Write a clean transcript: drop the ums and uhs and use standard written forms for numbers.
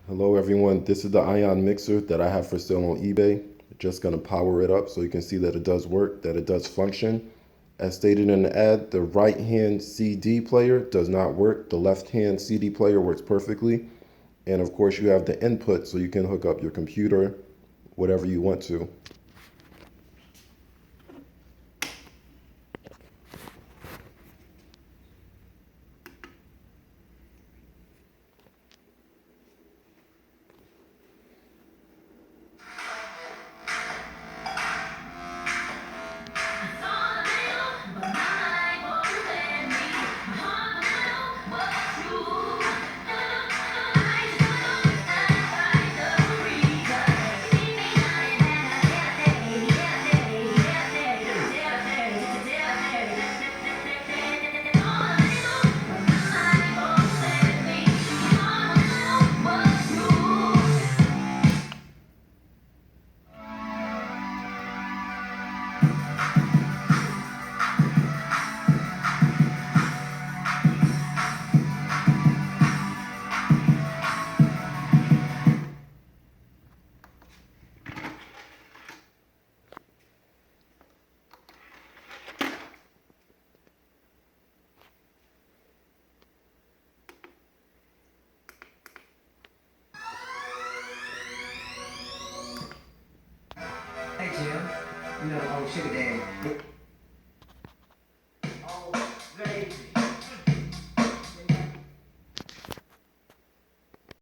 Hello everyone, this is the Ion mixer that I have for sale on eBay. Just gonna power it up so you can see that it does work, that it does function. As stated in the ad, the right hand CD player does not work. The left hand CD player works perfectly. And of course you have the input so you can hook up your computer, whatever you want to. Hey Jim, you know the old sugar daddy.